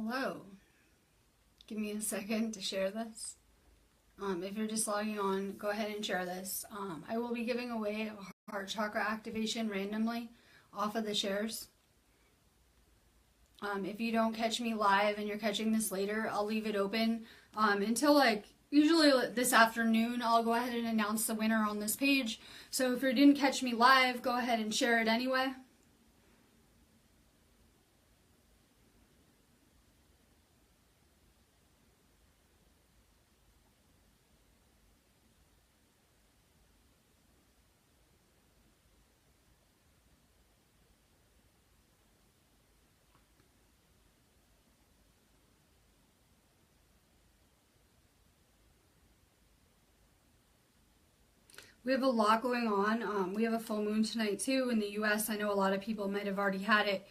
Hello. Give me a second to share this. If you're just logging on, go ahead and share this. I will be giving away a heart chakra activation randomly off of the shares. If you don't catch me live and you're catching this later, I'll leave it open until usually this afternoon. I'll go ahead and announce the winner on this page. So if you didn't catch me live, go ahead and share it anyway. We have a lot going on. We have a full moon tonight too in the US. I know a lot of people might have already had it.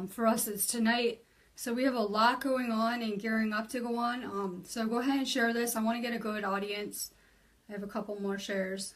For us, it's tonight. So we have a lot going on and gearing up to go on. So go ahead and share this. I want to get a good audience. I have a couple more shares.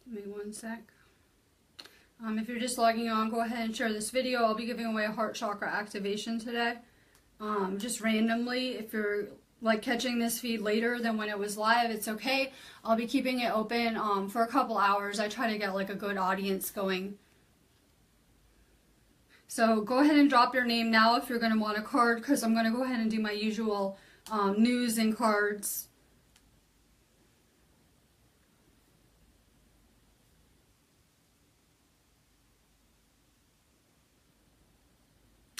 Give me one sec. If you're just logging on, go ahead and share this video. I'll be giving away a heart chakra activation today. Just randomly. If you're catching this feed later than when it was live, it's okay. I'll be keeping it open for a couple hours. I try to get a good audience going. So go ahead and drop your name now if you're going to want a card, because I'm going to go ahead and do my usual news and cards.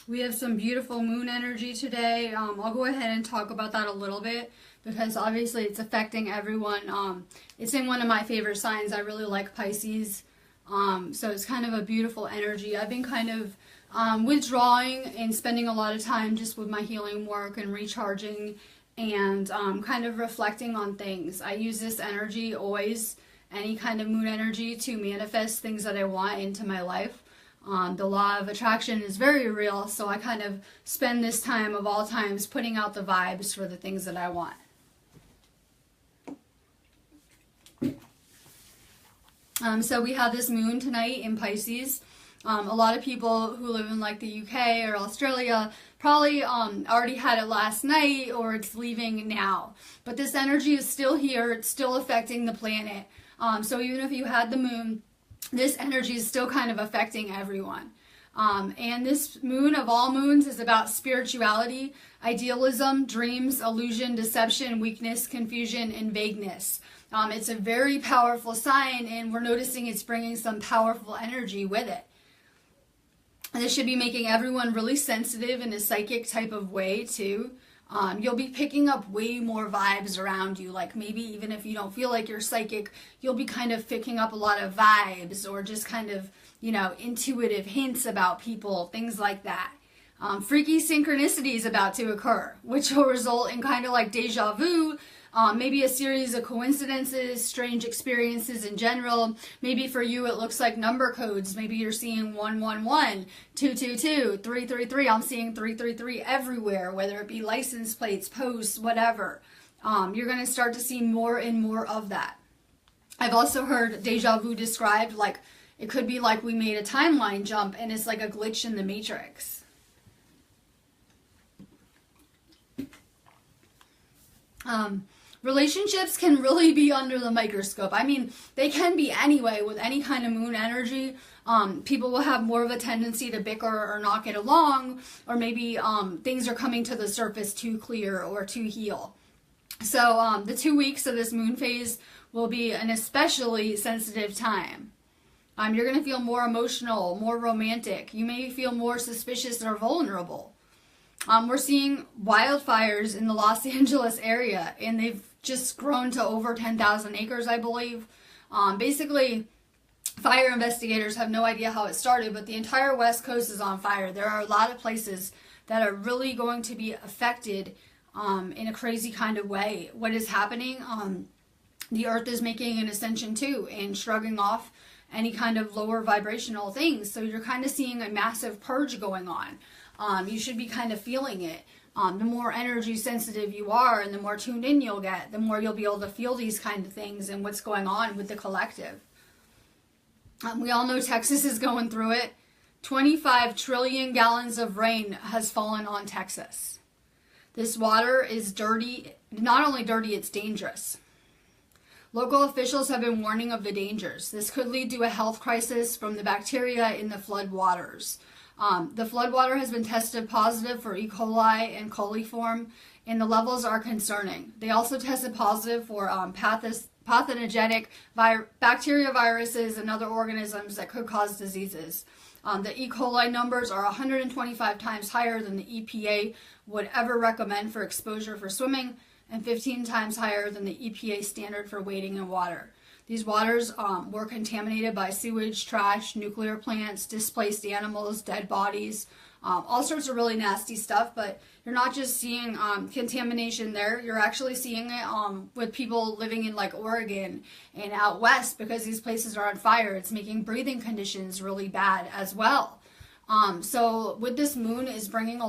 We have some beautiful moon energy today. I'll go ahead and talk about that a little bit because obviously it's affecting everyone. It's in one of my favorite signs. I really like Pisces. So it's kind of a beautiful energy. I've been kind of withdrawing and spending a lot of time just with my healing work and recharging and kind of reflecting on things. I use this energy always, any kind of moon energy, to manifest things that I want into my life. The law of attraction is very real, so I kind of spend this time of all times putting out the vibes for the things that I want. So we have this moon tonight in Pisces. A lot of people who live in the UK or Australia probably already had it last night or it's leaving now. But this energy is still here. It's still affecting the planet. So even if you had the moon, this energy is still kind of affecting everyone. And this moon of all moons is about spirituality, idealism, dreams, illusion, deception, weakness, confusion, and vagueness. It's a very powerful sign, and we're noticing it's bringing some powerful energy with it. And this should be making everyone really sensitive in a psychic type of way too. You'll be picking up way more vibes around you. Maybe even if you don't feel like you're psychic, you'll be kind of picking up a lot of vibes or just kind of, intuitive hints about people, things like that. Freaky synchronicities about to occur, which will result in kind of deja vu, maybe a series of coincidences, strange experiences in general. Maybe for you it looks like number codes. Maybe you're seeing 111, 222, 333. I'm seeing 333 everywhere, whether it be license plates, posts, whatever. You're going to start to see more and more of that. I've also heard deja vu described it could be we made a timeline jump and it's like a glitch in the matrix. Relationships can really be under the microscope. I mean, they can be anyway with any kind of moon energy. People will have more of a tendency to bicker or not get along, or maybe things are coming to the surface too clear or too heal. So the 2 weeks of this moon phase will be an especially sensitive time. You're going to feel more emotional, more romantic. You may feel more suspicious or vulnerable. We're seeing wildfires in the Los Angeles area, and they've just grown to over 10,000 acres, I believe. Basically, fire investigators have no idea how it started, but the entire West Coast is on fire. There are a lot of places that are really going to be affected in a crazy kind of way. What is happening the earth is making an ascension too and shrugging off any kind of lower vibrational things. So you're kind of seeing a massive purge going on. You should be kind of feeling it. The more energy sensitive you are and the more tuned in you'll get, the more you'll be able to feel these kind of things and what's going on with the collective. We all know Texas is going through it. 25 trillion gallons of rain has fallen on Texas. This water is dirty. Not only dirty, it's dangerous. Local officials have been warning of the dangers. This could lead to a health crisis from the bacteria in the flood waters. The flood water has been tested positive for E. coli and coliform, and the levels are concerning. They also tested positive for pathogenic bacteria, viruses, and other organisms that could cause diseases. The E. coli numbers are 125 times higher than the EPA would ever recommend for exposure for swimming, and 15 times higher than the EPA standard for wading in water. These waters were contaminated by sewage, trash, nuclear plants, displaced animals, dead bodies, all sorts of really nasty stuff. But you're not just seeing contamination there, you're actually seeing it with people living in like Oregon and out west, because these places are on fire. It's making breathing conditions really bad as well. So with this moon is bringing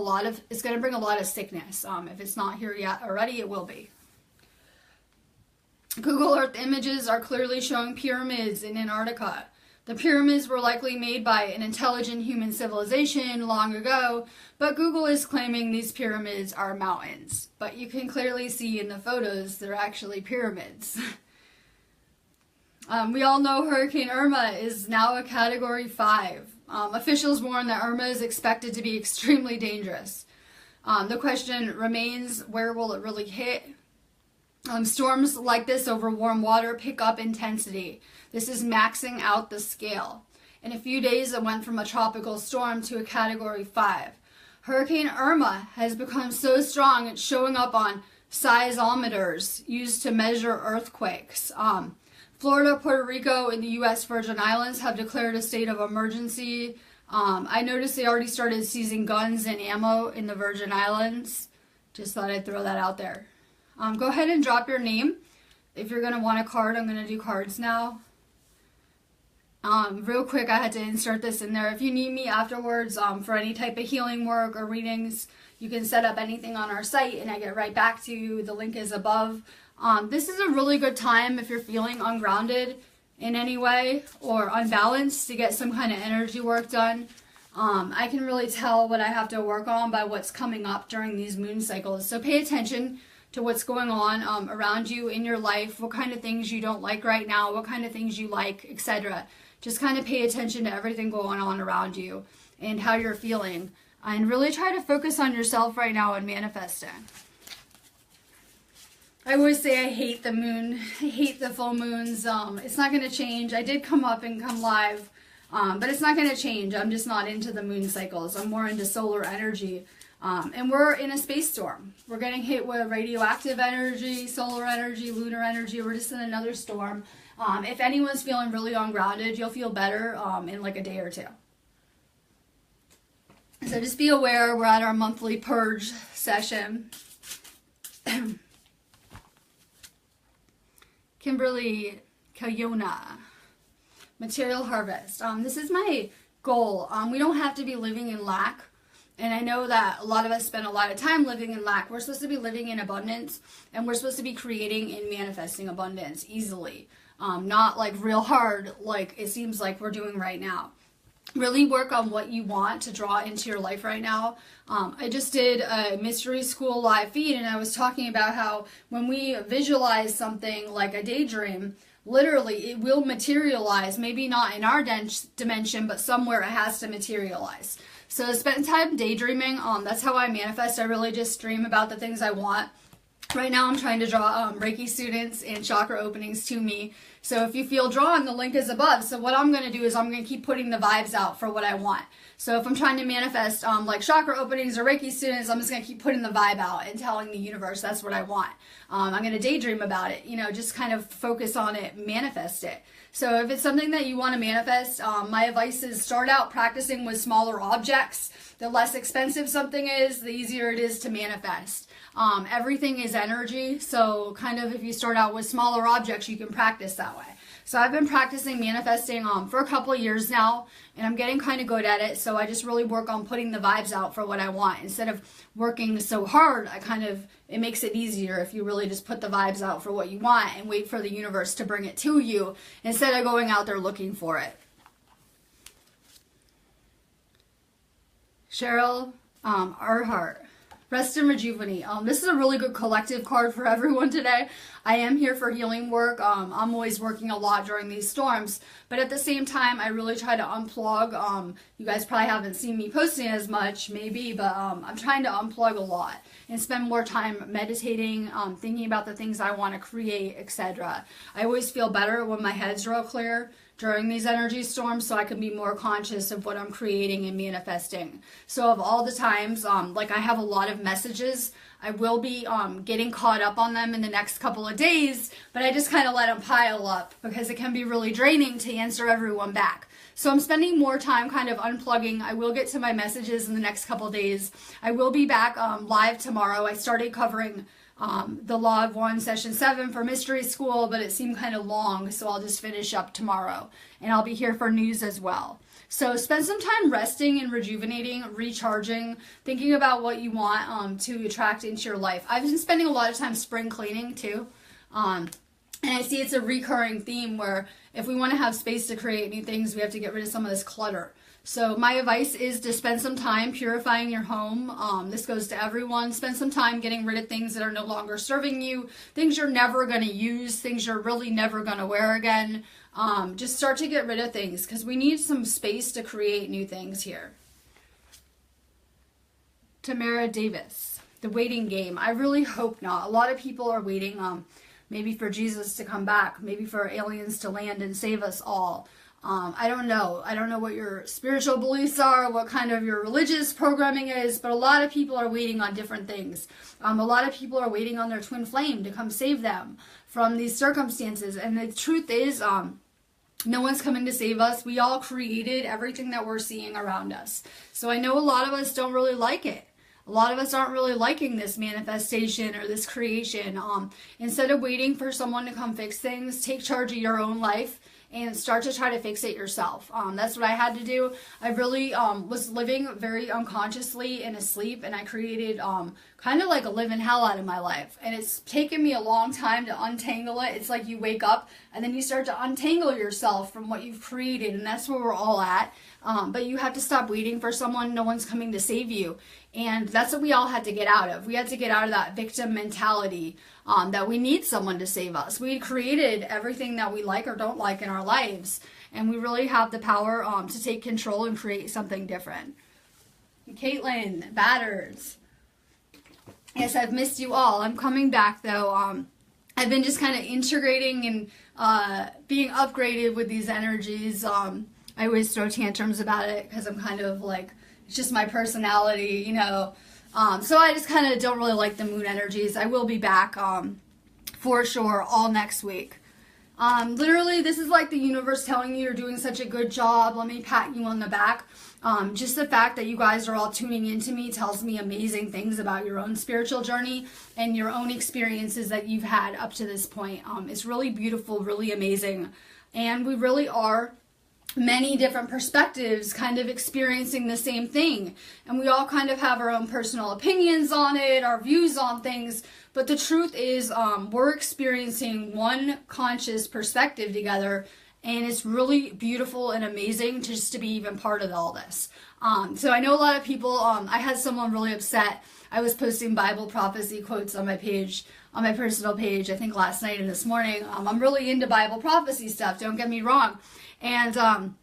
it's going to bring a lot of sickness. If it's not here yet already, it will be. Google Earth images are clearly showing pyramids in Antarctica. The pyramids were likely made by an intelligent human civilization long ago, but Google is claiming these pyramids are mountains. But you can clearly see in the photos they're actually pyramids. We all know Hurricane Irma is now a Category 5. Officials warn that Irma is expected to be extremely dangerous. The question remains, where will it really hit? Storms like this over warm water pick up intensity. This is maxing out the scale. In a few days, it went from a tropical storm to a Category 5. Hurricane Irma has become so strong it's showing up on seismometers used to measure earthquakes. Florida, Puerto Rico, and the U.S. Virgin Islands have declared a state of emergency. I noticed they already started seizing guns and ammo in the Virgin Islands. Just thought I'd throw that out there. Go ahead and drop your name. If you're going to want a card, I'm going to do cards now. Real quick, I had to insert this in there. If you need me afterwards for any type of healing work or readings, you can set up anything on our site and I get right back to you. The link is above. This is a really good time if you're feeling ungrounded in any way or unbalanced to get some kind of energy work done. I can really tell what I have to work on by what's coming up during these moon cycles. So pay attention to what's going on around you in your life, what kind of things you don't like right now, what kind of things you like, etc. Just kind of pay attention to everything going on around you and how you're feeling. And really try to focus on yourself right now and manifesting. I always say I hate the moon. I hate the full moons. It's not going to change. I did come up and come live, but it's not going to change. I'm just not into the moon cycles. I'm more into solar energy. And we're in a space storm. We're getting hit with radioactive energy, solar energy, lunar energy. We're just in another storm. If anyone's feeling really ungrounded, you'll feel better in like a day or two. So just be aware, we're at our monthly purge session. Kimberly Kayona, material harvest. This is my goal. We don't have to be living in lack. And I know that a lot of us spend a lot of time living in lack. We're supposed to be living in abundance, and we're supposed to be creating and manifesting abundance easily. Not like real hard like it seems like we're doing right now. Really work on what you want to draw into your life right now. I just did a mystery school live feed, and I was talking about how when we visualize something like a daydream, literally it will materialize, maybe not in our dimension, but somewhere it has to materialize. So spend time daydreaming. That's how I manifest. I really just dream about the things I want. Right now I'm trying to draw Reiki students and chakra openings to me. So if you feel drawn, the link is above. So what I'm going to do is I'm going to keep putting the vibes out for what I want. So if I'm trying to manifest like chakra openings or Reiki students, I'm just going to keep putting the vibe out and telling the universe that's what I want. I'm going to daydream about it, just kind of focus on it, manifest it. So if it's something that you want to manifest, my advice is start out practicing with smaller objects the less expensive something is, the easier it is to manifest. Everything is energy, so kind of if you start out with smaller objects, you can practice that way. So I've been practicing manifesting for a couple of years now, and I'm getting kind of good at it. So I just really work on putting the vibes out for what I want. Instead of working so hard, it makes it easier if you really just put the vibes out for what you want and wait for the universe to bring it to you instead of going out there looking for it. Cheryl Earhart. Rest and rejuvenate. This is a really good collective card for everyone today. I am here for healing work. I'm always working a lot during these storms, but at the same time, I really try to unplug. You guys probably haven't seen me posting as much, maybe, but I'm trying to unplug a lot and spend more time meditating, thinking about the things I want to create, etc. I always feel better when my head's real clear during these energy storms, so I can be more conscious of what I'm creating and manifesting. So of all the times, like I have a lot of messages, I will be getting caught up on them in the next couple of days, but I just kind of let them pile up because it can be really draining to answer everyone back. So I'm spending more time kind of unplugging. I will get to my messages in the next couple of days. I will be back live tomorrow. I started covering the Law of One Session 7 for Mystery School, but it seemed kind of long, so I'll just finish up tomorrow. And I'll be here for news as well. So spend some time resting and rejuvenating, recharging, thinking about what you want to attract into your life. I've been spending a lot of time spring cleaning too. And I see it's a recurring theme where if we want to have space to create new things, we have to get rid of some of this clutter. So my advice is to spend some time purifying your home. This goes to everyone. Spend some time getting rid of things that are no longer serving you, things you're never going to use, things you're really never going to wear again. Just start to get rid of things because we need some space to create new things here. Tamara Davis, The Waiting Game. I really hope not. A lot of people are waiting maybe for Jesus to come back, maybe for aliens to land and save us all. I don't know. I don't know what your spiritual beliefs are, what kind of your religious programming is, but a lot of people are waiting on different things. A lot of people are waiting on their twin flame to come save them from these circumstances. And the truth is, no one's coming to save us. We all created everything that we're seeing around us. So I know a lot of us don't really like it. A lot of us aren't really liking this manifestation or this creation. Instead of waiting for someone to come fix things, take charge of your own life and start to try to fix it yourself. That's what I had to do. I really was living very unconsciously in a sleep, and I created kind of like a living hell out of my life. And it's taken me a long time to untangle it. It's like you wake up and then you start to untangle yourself from what you've created, and that's where we're all at. But you have to stop waiting for someone. No one's coming to save you. And that's what we all had to get out of. We had to get out of that victim mentality that we need someone to save us. We created everything that we like or don't like in our lives, and we really have the power to take control and create something different. Caitlin Batters. Yes, I've missed you all. I'm coming back though. I've been just kind of integrating and being upgraded with these energies. I always throw tantrums about it because I'm kind of like, it's just my personality, you know. So I just kind of don't really like the moon energies. I will be back for sure all next week. Literally, this is like the universe telling you you're doing such a good job. Let me pat you on the back. Just the fact that you guys are all tuning into me tells me amazing things about your own spiritual journey and your own experiences that you've had up to this point. It's really beautiful, really amazing. And we really are many different perspectives kind of experiencing the same thing, and we all kind of have our own personal opinions on it, our views on things, but the truth is we're experiencing one conscious perspective together, and it's really beautiful and amazing just to be even part of all this. So I know a lot of people, I had someone really upset. I was posting Bible prophecy quotes on my page, on my personal page, I think last night and this morning. I'm really into Bible prophecy stuff, don't get me wrong. And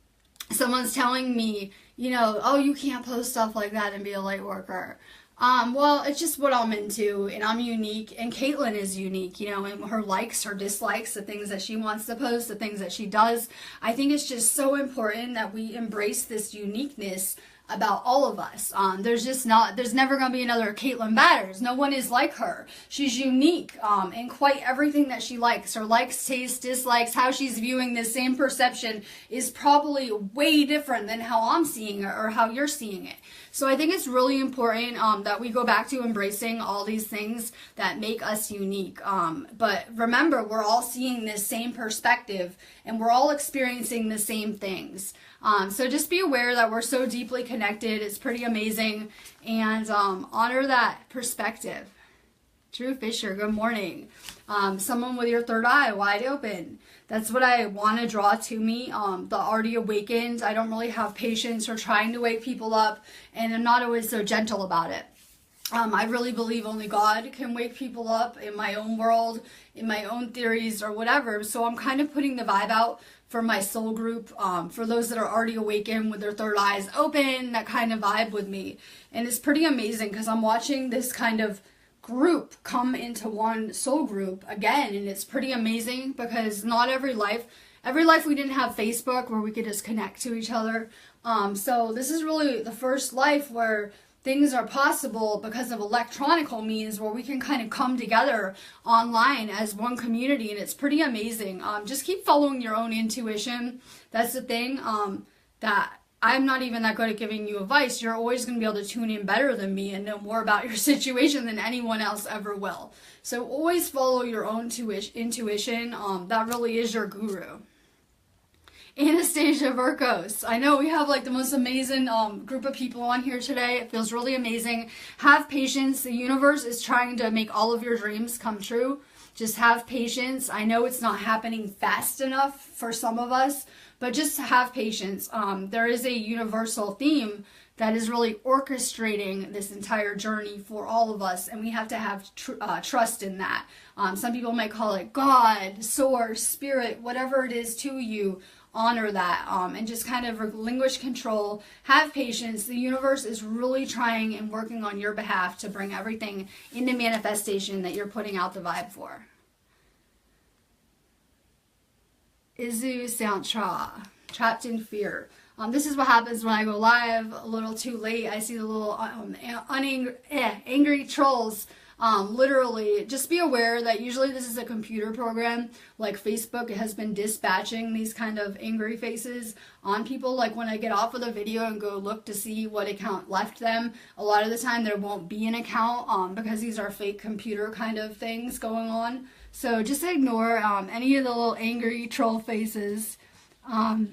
someone's telling me, you know, oh, you can't post stuff like that and be a light worker. Well, it's just what I'm into, and I'm unique, and Caitlin is unique, you know, and her likes, her dislikes, the things that she wants to post, the things that she does. I think it's just so important that we embrace this uniqueness about all of us. There's never going to be another Caitlin Batters. No one is like her. She's unique in quite everything that she likes. Her likes, tastes, dislikes, how she's viewing the same perception is probably way different than how I'm seeing it or how you're seeing it. So I think it's really important that we go back to embracing all these things that make us unique. But remember, we're all seeing this same perspective and we're all experiencing the same things. So just be aware that we're so deeply connected. It's pretty amazing. And honor that perspective. Drew Fisher, good morning. Someone with your third eye wide open. That's what I want to draw to me. The already awakened. I don't really have patience for trying to wake people up, and I'm not always so gentle about it. I really believe only God can wake people up in my own world, in my own theories or whatever. So I'm kind of putting the vibe out for my soul group, for those that are already awakened with their third eyes open, that kind of vibe with me. And it's pretty amazing because I'm watching this kind of group come into one soul group again, and it's pretty amazing because not every life we didn't have Facebook where we could just connect to each other. So this is really the first life where things are possible because of electronical means, where we can kind of come together online as one community, and it's pretty amazing. Just keep following your own intuition. That's the thing, that I'm not even that good at giving you advice. You're always going to be able to tune in better than me and know more about your situation than anyone else ever will. So always follow your own intuition. That really is your guru. Anastasia Virgos. I know we have like the most amazing group of people on here today. It feels really amazing. Have patience. The universe is trying to make all of your dreams come true. Just have patience. I know it's not happening fast enough for some of us, but just have patience. There is a universal theme that is really orchestrating this entire journey for all of us, and we have to have trust in that. Some people might call it God, source, spirit, whatever it is to you. Honor that, and just kind of relinquish control. Have patience. The universe is really trying and working on your behalf to bring everything into manifestation that you're putting out the vibe for. Izu Soundtra, trapped in fear. This is what happens when I go live a little too late. I see the little angry trolls. Literally, just be aware that usually this is a computer program. Like Facebook has been dispatching these kind of angry faces on people. Like when I get off of the video and go look to see what account left them, a lot of the time there won't be an account because these are fake computer kind of things going on. So just ignore any of the little angry troll faces. And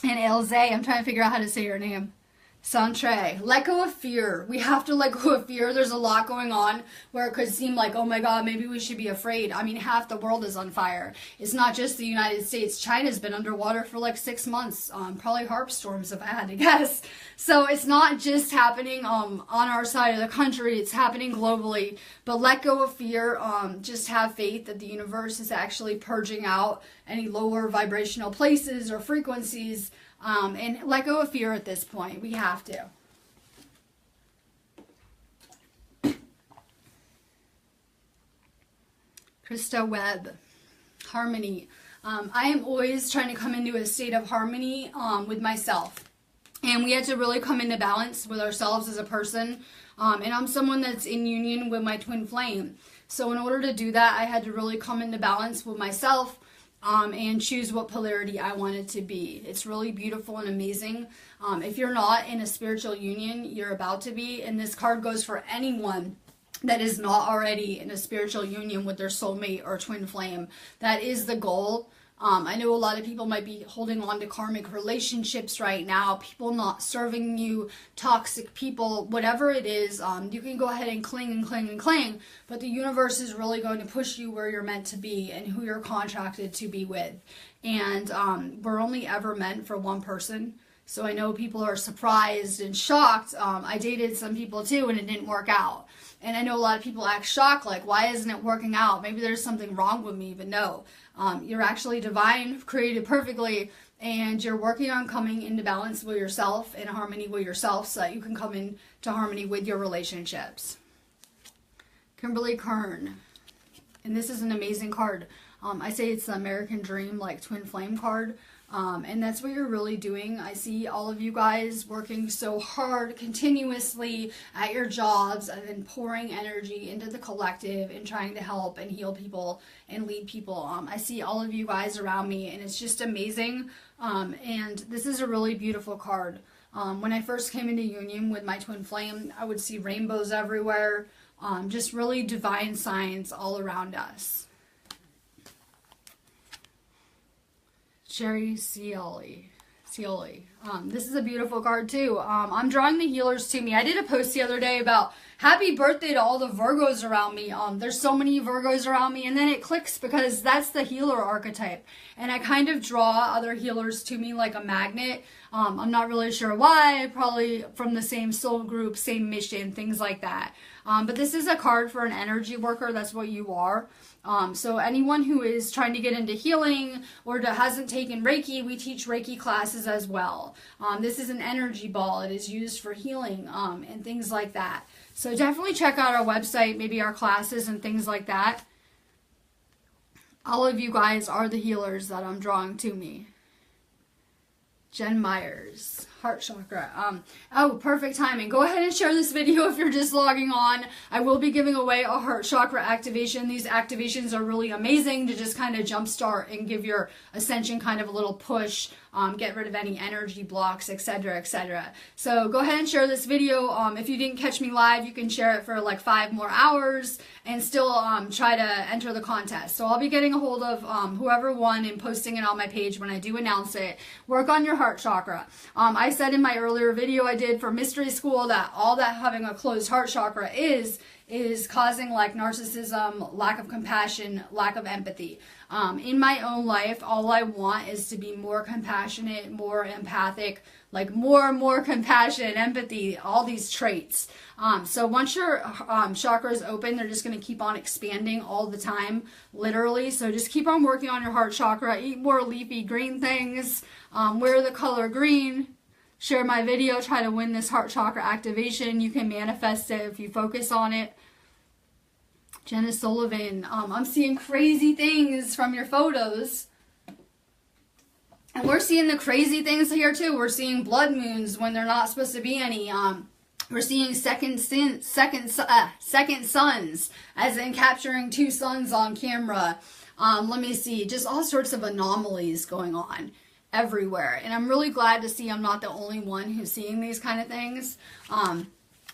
Elze, I'm trying to figure out how to say your name. Santre, let go of fear. We have to let go of fear. There's a lot going on where it could seem like, oh my God, maybe we should be afraid. I mean, half the world is on fire. It's not just the United States. China's been underwater for like 6 months. Probably harp storms if I had to guess. So it's not just happening on our side of the country. It's happening globally. But let go of fear. Just have faith that the universe is actually purging out any lower vibrational places or frequencies. And let go of fear at this point. We have to. Krista Webb, harmony. I am always trying to come into a state of harmony with myself. And we had to really come into balance with ourselves as a person. And I'm someone that's in union with my twin flame. So in order to do that, I had to really come into balance with myself. And choose what polarity I want it to be. It's really beautiful and amazing. If you're not in a spiritual union, you're about to be. And this card goes for anyone that is not already in a spiritual union with their soulmate or twin flame. That is the goal. I know a lot of people might be holding on to karmic relationships right now, people not serving you, toxic people, whatever it is. You can go ahead and cling and cling and cling, but the universe is really going to push you where you're meant to be and who you're contracted to be with. And we're only ever meant for one person. So I know people are surprised and shocked. I dated some people too and it didn't work out. And I know a lot of people act shocked, like, why isn't it working out? Maybe there's something wrong with me, but no. You're actually divine, created perfectly, and you're working on coming into balance with yourself and harmony with yourself so that you can come into harmony with your relationships. Kimberly Kern. And this is an amazing card. I say it's the American Dream, like twin flame card. And that's what you're really doing. I see all of you guys working so hard continuously at your jobs and then pouring energy into the collective and trying to help and heal people and lead people. I see all of you guys around me and it's just amazing. And this is a really beautiful card. When I first came into union with my twin flame, I would see rainbows everywhere, just really divine signs all around us. Sherry Cioli. This is a beautiful card too. I'm drawing the healers to me. I did a post the other day about happy birthday to all the Virgos around me. There's so many Virgos around me, and then it clicks because that's the healer archetype. And I kind of draw other healers to me like a magnet. I'm not really sure why, probably from the same soul group, same mission, things like that. But this is a card for an energy worker. That's what you are. So anyone who is trying to get into healing or hasn't taken Reiki, we teach Reiki classes as well. This is an energy ball. It is used for healing and things like that. So definitely check out our website, maybe our classes and things like that. All of you guys are the healers that I'm drawing to me. Jen Myers, heart chakra. Oh, perfect timing. Go ahead and share this video if you're just logging on. I will be giving away a heart chakra activation. These activations are really amazing to just kind of jumpstart and give your ascension kind of a little push, get rid of any energy blocks, etc., etc. So go ahead and share this video. If you didn't catch me live, you can share it for like 5 more hours and still try to enter the contest. So I'll be getting a hold of whoever won and posting it on my page when I do announce it. Work on your heart chakra. I said in my earlier video I did for Mystery School that all that having a closed heart chakra is causing like narcissism, lack of compassion, lack of empathy. In my own life, all I want is to be more compassionate, more empathic, like more compassion, empathy, all these traits. So once your chakra is open, they're just going to keep on expanding all the time, literally. So just keep on working on your heart chakra. Eat more leafy green things. Wear the color green. Share my video. Try to win this heart chakra activation. You can manifest it if you focus on it. Jenna Sullivan, I'm seeing crazy things from your photos. And we're seeing the crazy things here too. We're seeing blood moons when they're not supposed to be any. We're seeing second suns, as in capturing 2 suns on camera. Let me see, just all sorts of anomalies going on everywhere. And I'm really glad to see I'm not the only one who's seeing these kind of things.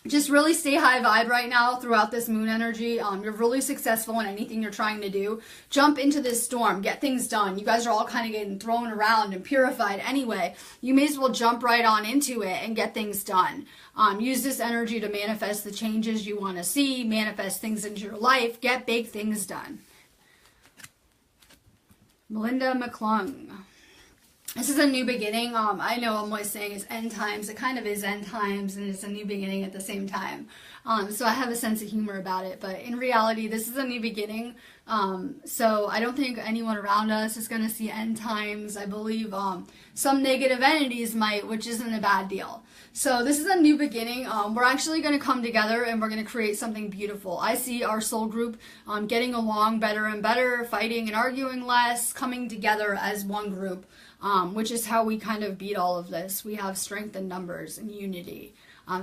Just really stay high vibe right now throughout this moon energy. You're really successful in anything you're trying to do. Jump into this storm. Get things done. You guys are all kind of getting thrown around and purified anyway. You may as well jump right on into it and get things done. Use this energy to manifest the changes you want to see. Manifest things into your life. Get big things done. Melinda McClung. This is a new beginning. I know I'm always saying it's end times. It kind of is end times, and it's a new beginning at the same time. So I have a sense of humor about it. But in reality, this is a new beginning. So I don't think anyone around us is going to see end times. I believe some negative entities might, which isn't a bad deal. So this is a new beginning. We're actually going to come together and we're going to create something beautiful. I see our soul group getting along better and better, fighting and arguing less, coming together as one group. Which is how we kind of beat all of this. We have strength in numbers and unity.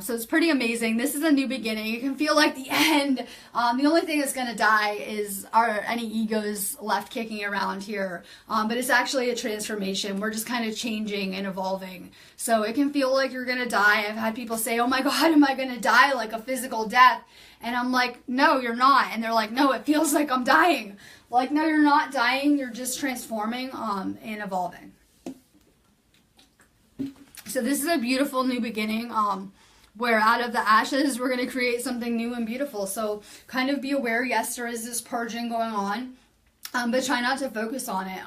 So it's pretty amazing. This is a new beginning. It can feel like the end. The only thing that's going to die is any egos left kicking around here. But it's actually a transformation. We're just kind of changing and evolving. So it can feel like you're going to die. I've had people say, oh my God, am I going to die, like a physical death? And I'm like, no, you're not. And they're like, no, it feels like I'm dying. Like, no, you're not dying. You're just transforming and evolving. So this is a beautiful new beginning where out of the ashes we're going to create something new and beautiful. So kind of be aware, yes, there is this purging going on, but try not to focus on it.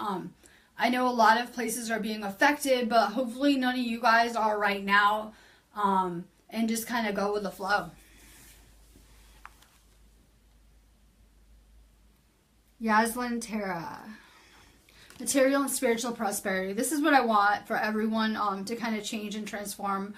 I know a lot of places are being affected, but hopefully none of you guys are right now, and just kind of go with the flow. Yaslin Tara. Material and spiritual prosperity. This is what I want for everyone to kind of change and transform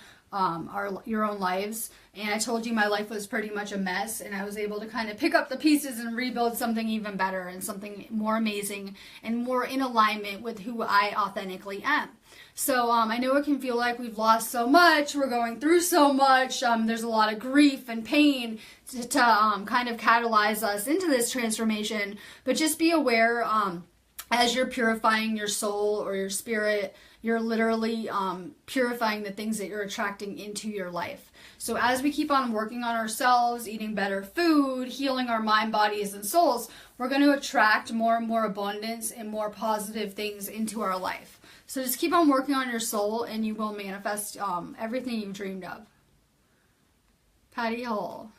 your own lives. And I told you my life was pretty much a mess, and I was able to kind of pick up the pieces and rebuild something even better and something more amazing and more in alignment with who I authentically am. So I know it can feel like we've lost so much, we're going through so much, there's a lot of grief and pain to kind of catalyze us into this transformation, but just be aware as you're purifying your soul or your spirit, you're literally purifying the things that you're attracting into your life. So as we keep on working on ourselves, eating better food, healing our mind, bodies, and souls, we're going to attract more and more abundance and more positive things into our life. So just keep on working on your soul and you will manifest everything you've dreamed of. Patty Hall.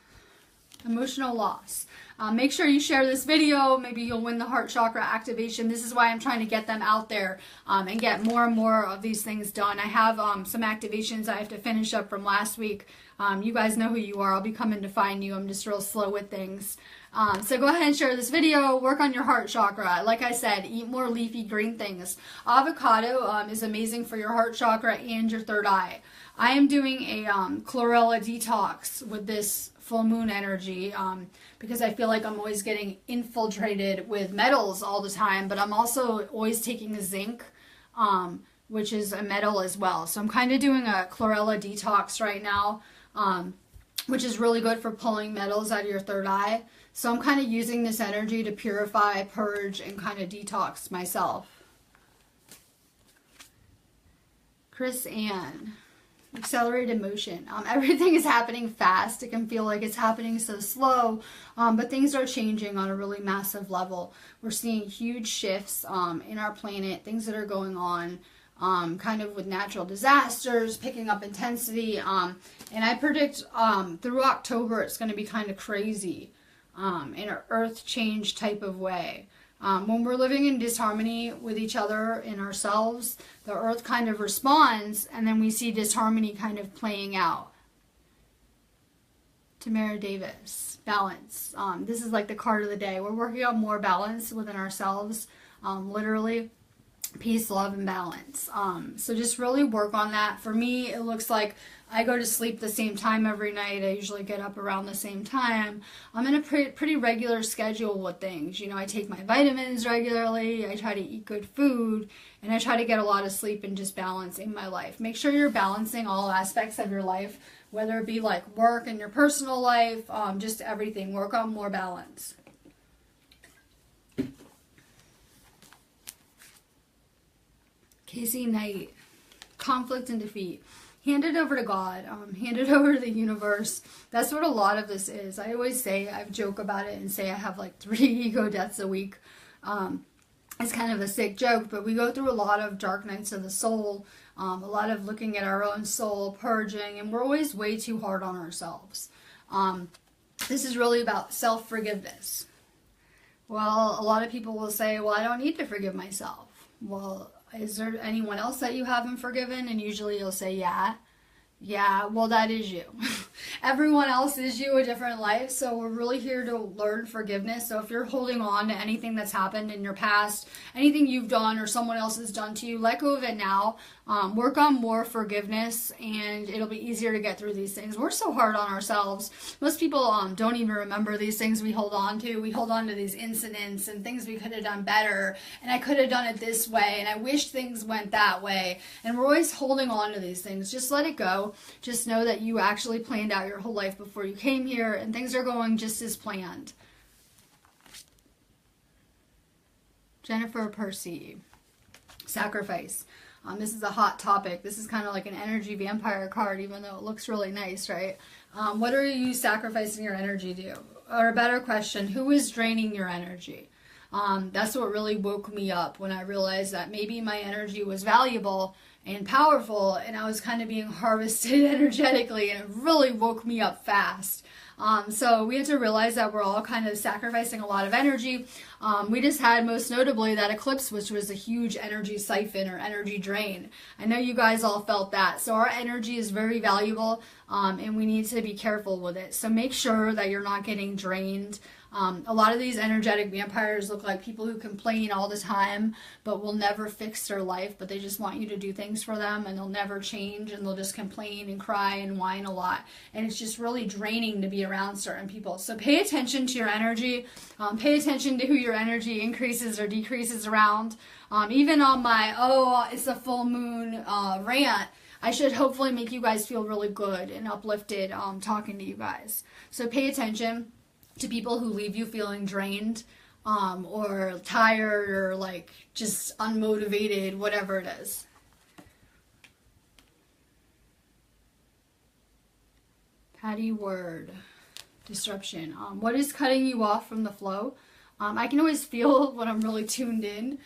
Emotional loss. Make sure you share this video. Maybe you'll win the heart chakra activation. This is why I'm trying to get them out there and get more and more of these things done. I have some activations I have to finish up from last week. You guys know who you are. I'll be coming to find you. I'm just real slow with things. So go ahead and share this video. Work on your heart chakra. Like I said, eat more leafy green things. Avocado is amazing for your heart chakra and your third eye. I am doing a chlorella detox with this full moon energy because I feel like I'm always getting infiltrated with metals all the time, but I'm also always taking a zinc, which is a metal as well. So I'm kind of doing a chlorella detox right now, which is really good for pulling metals out of your third eye. So I'm kind of using this energy to purify, purge, and kind of detox myself. Chris Ann. Accelerated motion. Everything is happening fast. It can feel like it's happening so slow, but things are changing on a really massive level. We're seeing huge shifts in our planet, things that are going on kind of with natural disasters, picking up intensity, and I predict through October it's going to be kind of crazy in an earth change type of way. When we're living in disharmony with each other and ourselves, the earth kind of responds, and then we see disharmony kind of playing out. Tamara Davis, balance. This is like the card of the day. We're working on more balance within ourselves, literally. Peace, love, and balance. So just really work on that. For me, it looks like I go to sleep the same time every night. I usually get up around the same time. I'm in a pretty regular schedule with things. You know, I take my vitamins regularly. I try to eat good food. And I try to get a lot of sleep and just balancing my life. Make sure you're balancing all aspects of your life, whether it be like work and your personal life, just everything. Work on more balance. Casey Knight, conflict and defeat. Hand it over to God. Hand it over to the universe. That's what a lot of this is. I always say, I joke about it and say I have like 3 ego deaths a week. It's kind of a sick joke, but we go through a lot of dark nights of the soul, a lot of looking at our own soul, purging, and we're always way too hard on ourselves. This is really about self-forgiveness. Well, a lot of people will say, well, I don't need to forgive myself. Well, is there anyone else that you haven't forgiven? And usually you'll say, yeah. Yeah, well, that is you. Everyone else is you, a different life. So we're really here to learn forgiveness. So if you're holding on to anything that's happened in your past, anything you've done or someone else has done to you, let go of it now. Work on more forgiveness, and it'll be easier to get through these things. We're so hard on ourselves. Most people don't even remember these things we hold on to. We hold on to these incidents and things we could have done better, and I could have done it this way, and I wish things went that way. And we're always holding on to these things. Just let it go. Just know that you actually planned out your whole life before you came here, and things are going just as planned. Jennifer Percy, sacrifice. This is a hot topic. This is kind of like an energy vampire card, even though it looks really nice, right? What are you sacrificing your energy to? Or a better question, who is draining your energy? That's what really woke me up when I realized that maybe my energy was valuable and powerful, and I was kind of being harvested energetically, and it really woke me up fast. So we have to realize that we're all kind of sacrificing a lot of energy. We just had, most notably, that eclipse, which was a huge energy siphon or energy drain. I know you guys all felt that. So our energy is very valuable, and we need to be careful with it. So make sure that you're not getting drained. A lot of these energetic vampires look like people who complain all the time, but will never fix their life, but they just want you to do things for them, and they'll never change, and they'll just complain and cry and whine a lot. And it's just really draining to be around certain people. So pay attention to your energy. Pay attention to who your energy increases or decreases around. Even on my, it's a full moon rant, I should hopefully make you guys feel really good and uplifted talking to you guys. So pay attention to people who leave you feeling drained. or tired or like just unmotivated, whatever it is. Patty Word, disruption. What is cutting you off from the flow? I can always feel when I'm really tuned in,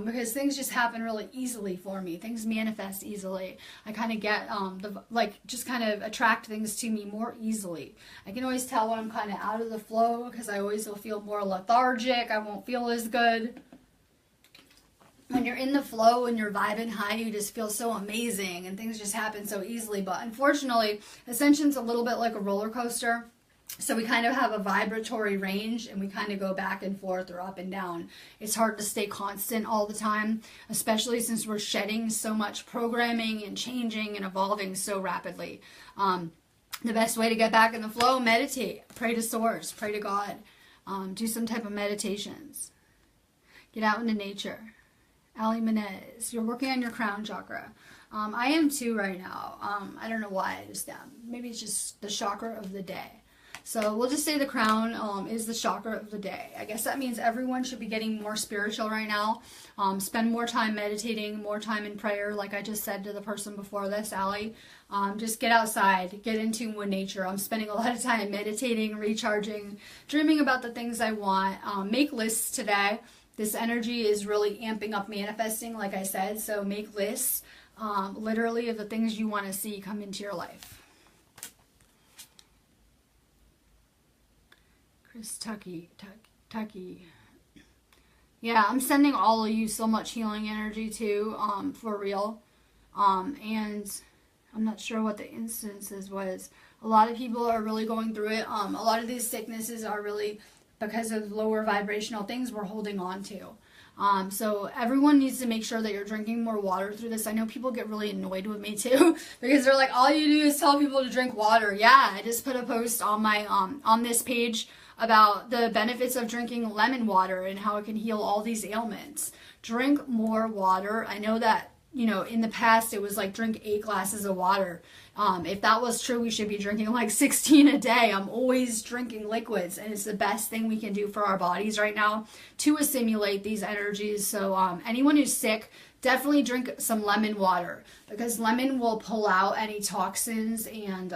because things just happen really easily for me. Things manifest easily. I kind of get just kind of attract things to me more easily. I can always tell when I'm kind of out of the flow, because I always will feel more lethargic. I won't feel as good. When you're in the flow and you're vibing high, you just feel so amazing and things just happen so easily. But unfortunately, Ascension's a little bit like a roller coaster. So we kind of have a vibratory range and we kind of go back and forth or up and down. It's hard to stay constant all the time, especially since we're shedding so much programming and changing and evolving so rapidly. The best way to get back in the flow, meditate, pray to Source, pray to God, do some type of meditations, get out into nature. Ali Menez, you're working on your crown chakra. I am too right now. I don't know why I just am. Maybe it's just the chakra of the day. So we'll just say the crown is the chakra of the day. I guess that means everyone should be getting more spiritual right now. Spend more time meditating, more time in prayer, like I just said to the person before this, Ali. Just get outside, get in tune with nature. I'm spending a lot of time meditating, recharging, dreaming about the things I want. Make lists today. This energy is really amping up manifesting, like I said. So make lists, literally, of the things you want to see come into your life. Chris Tucky. Yeah, I'm sending all of you so much healing energy too, for real. And I'm not sure what the instances was. A lot of people are really going through it. A lot of these sicknesses are really because of lower vibrational things we're holding on to. So everyone needs to make sure that you're drinking more water through this. I know people get really annoyed with me too because they're like, all you do is tell people to drink water. Yeah, I just put a post on my on this page about the benefits of drinking lemon water and how it can heal all these ailments. Drink more water. I know that, you know, in the past it was like drink 8 glasses of water. If that was true, we should be drinking like 16 a day. I'm always drinking liquids, and it's the best thing we can do for our bodies right now to assimilate these energies. So anyone who's sick, definitely drink some lemon water, because lemon will pull out any toxins and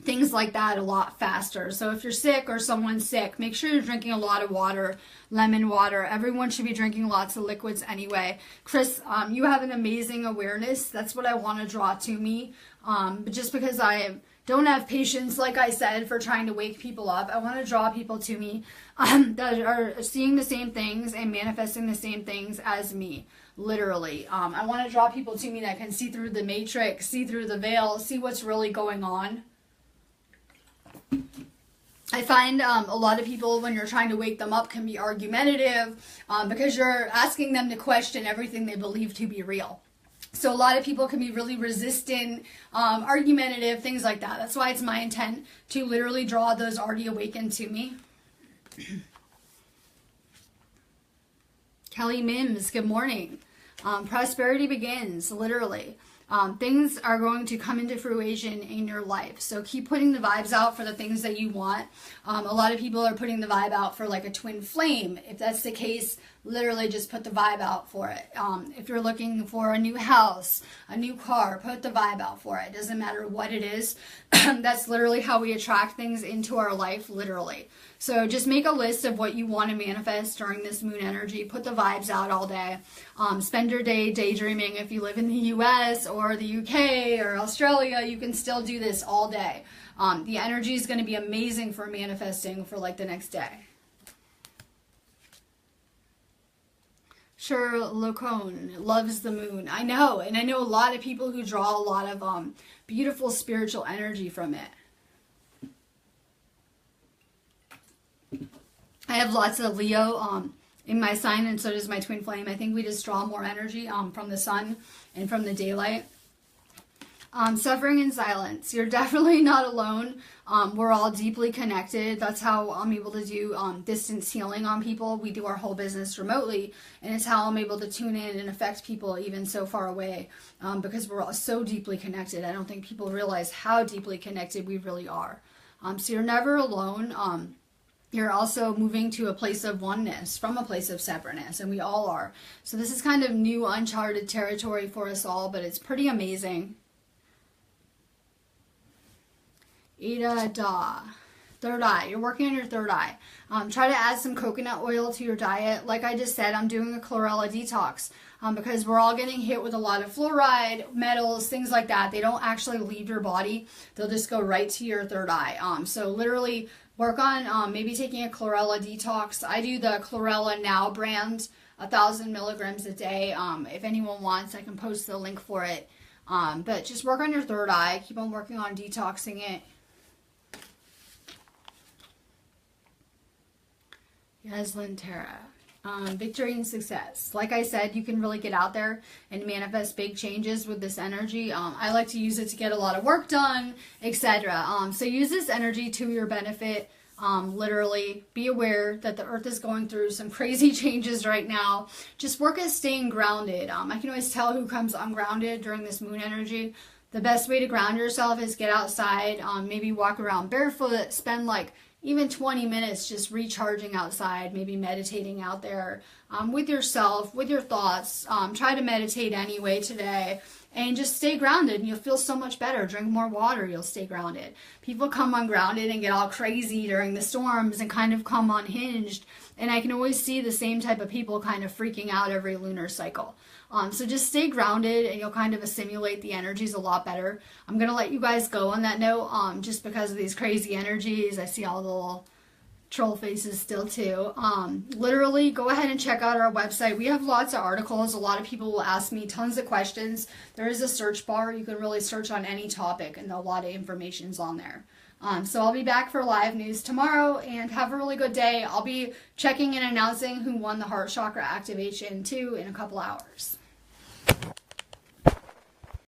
things like that a lot faster. So if you're sick or someone's sick, make sure you're drinking a lot of water, lemon water. Everyone should be drinking lots of liquids anyway. Chris, you have an amazing awareness. That's what I want to draw to me. But just because I don't have patience, like I said, for trying to wake people up, I want to draw people to me that are seeing the same things and manifesting the same things as me. Literally. I want to draw people to me that can see through the matrix, see through the veil, see what's really going on. I find a lot of people, when you're trying to wake them up, can be argumentative because you're asking them to question everything they believe to be real. So a lot of people can be really resistant, argumentative, things like that. That's why it's my intent to literally draw those already awakened to me. Kelly Mims, good morning. Prosperity begins, literally. Things are going to come into fruition in your life. So keep putting the vibes out for the things that you want. A lot of people are putting the vibe out for like a twin flame. If that's the case, literally just put the vibe out for it. If you're looking for a new house, a new car, put the vibe out for it. It doesn't matter what it is. That's literally how we attract things into our life, literally. So just make a list of what you want to manifest during this moon energy. Put the vibes out all day. Spend your day daydreaming. If you live in the US or the UK or Australia, you can still do this all day. The energy is going to be amazing for manifesting for like the next day. Sure, Locone loves the moon. I know, and I know a lot of people who draw a lot of beautiful spiritual energy from it. I have lots of Leo in my sign, and so does my twin flame. I think we just draw more energy from the sun and from the daylight. Suffering in silence. You're definitely not alone. We're all deeply connected. That's how I'm able to do distance healing on people. We do our whole business remotely, and it's how I'm able to tune in and affect people even so far away, because we're all so deeply connected. I don't think people realize how deeply connected we really are. So you're never alone. you're also moving to a place of oneness from a place of separateness, and we all are. So this is kind of new, uncharted territory for us all, but it's pretty amazing. Ida Da. Third eye. You're working on your third eye. Try to add some coconut oil to your diet. Like I just said, I'm doing a chlorella detox because we're all getting hit with a lot of fluoride, metals, things like that. They don't actually leave your body. They'll just go right to your third eye. So literally work on maybe taking a chlorella detox. I do the Chlorella Now brand, 1,000 milligrams a day. If anyone wants, I can post the link for it. But just work on your third eye. Keep on working on detoxing it. Yaslin Tara. Victory and success. Like I said, you can really get out there and manifest big changes with this energy. I like to use it to get a lot of work done, etc. So use this energy to your benefit. Literally, be aware that the earth is going through some crazy changes right now. Just work at staying grounded. I can always tell who comes ungrounded during this moon energy. The best way to ground yourself is get outside, maybe walk around barefoot, spend like even 20 minutes just recharging outside, maybe meditating out there with yourself, with your thoughts. Try to meditate anyway today and just stay grounded and you'll feel so much better. Drink more water, you'll stay grounded. People come ungrounded and get all crazy during the storms and kind of come unhinged. And I can always see the same type of people kind of freaking out every lunar cycle. So just stay grounded and you'll kind of assimilate the energies a lot better. I'm going to let you guys go on that note just because of these crazy energies. I see all the little troll faces still too. Literally go ahead and check out our website. We have lots of articles. A lot of people will ask me tons of questions. There is a search bar. You can really search on any topic and a lot of information's on there. So I'll be back for live news tomorrow and have a really good day. I'll be checking and announcing who won the heart chakra activation too in a couple hours.